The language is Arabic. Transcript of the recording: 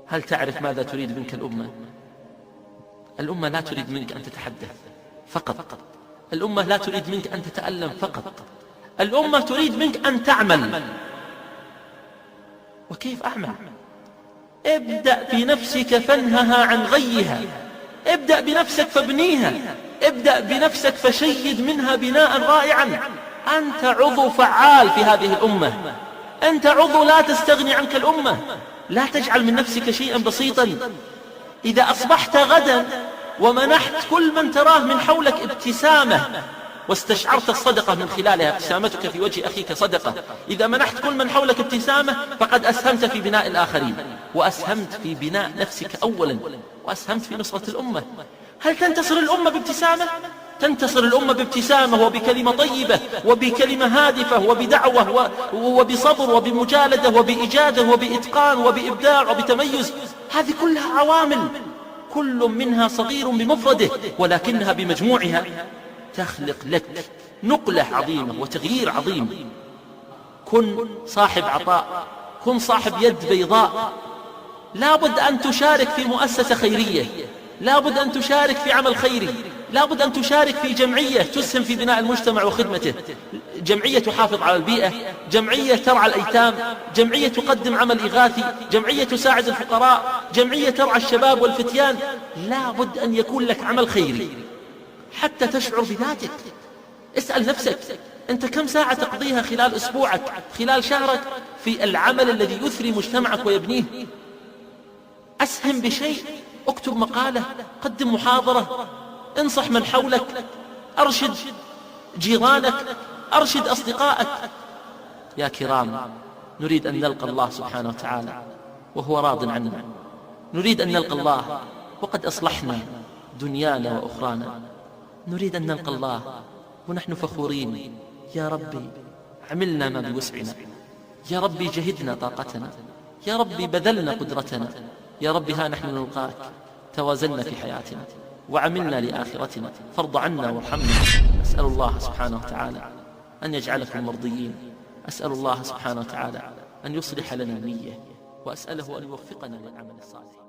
هل تعرف ماذا تريد منك الأمة؟ الأمة لا تريد منك أن تتحدث فقط، الأمة لا تريد منك أن تتألم فقط، الأمة تريد منك أن تعمل. وكيف أعمل؟ ابدأ بنفسك فانهها عن غيها، ابدأ بنفسك فابنيها، ابدأ بنفسك فشيد منها بناء رائعا. أنت عضو فعال في هذه الأمة، أنت عضو لا تستغني عنك الأمة. لا تجعل من نفسك شيئا بسيطا. إذا أصبحت غدا ومنحت كل من تراه من حولك ابتسامة واستشعرت الصدقة من خلالها، ابتسامتك في وجه أخيك صدقة، إذا منحت كل من حولك ابتسامة فقد أسهمت في بناء الآخرين، وأسهمت في بناء نفسك أولا، وأسهمت في نصرة الأمة. هل تنتصر الأمة بابتسامة؟ تنتصر الأمة بابتسامة وبكلمة طيبة وبكلمة هادفة وبدعوة وبصبر وبمجالدة وبإجادة وبإتقان وبإبداع وبتميز. هذه كلها عوامل، كل منها صغير بمفرده، ولكنها بمجموعها تخلق لك نقلة عظيمة وتغيير عظيم. كن صاحب عطاء، كن صاحب يد بيضاء. لابد أن تشارك في مؤسسة خيرية، لابد أن تشارك في عمل خيري، لابد أن تشارك في جمعية تسهم في بناء المجتمع وخدمته، جمعية تحافظ على البيئة، جمعية ترعى الأيتام، جمعية تقدم عمل إغاثي، جمعية تساعد الفقراء، جمعية ترعى الشباب والفتيان. لابد أن يكون لك عمل خيري حتى تشعر بذاتك. اسأل نفسك، أنت كم ساعة تقضيها خلال أسبوعك، خلال شهرك في العمل الذي يثري مجتمعك ويبنيه؟ أسهم بشيء، اكتب مقالة، قدم محاضرة، انصح من حولك، أرشد جيرانك، أرشد أصدقائك. يا كرام، نريد أن نلقى الله سبحانه وتعالى وهو راض عنا، نريد أن نلقى الله وقد أصلحنا دنيانا وأخرانا، نريد أن نلقى الله ونحن فخورين. يا ربي عملنا ما بوسعنا، يا ربي جهدنا طاقتنا، يا ربي بذلنا قدرتنا، يا ربي ها نحن نلقاك، توازنا في حياتنا وعملنا لآخرتنا، فارض عنا وارحمنا. أسأل الله سبحانه وتعالى أن يجعلكم مرضيين، أسأل الله سبحانه وتعالى أن يصلح لنا النية، وأسأله أن يوفقنا للعمل الصالح.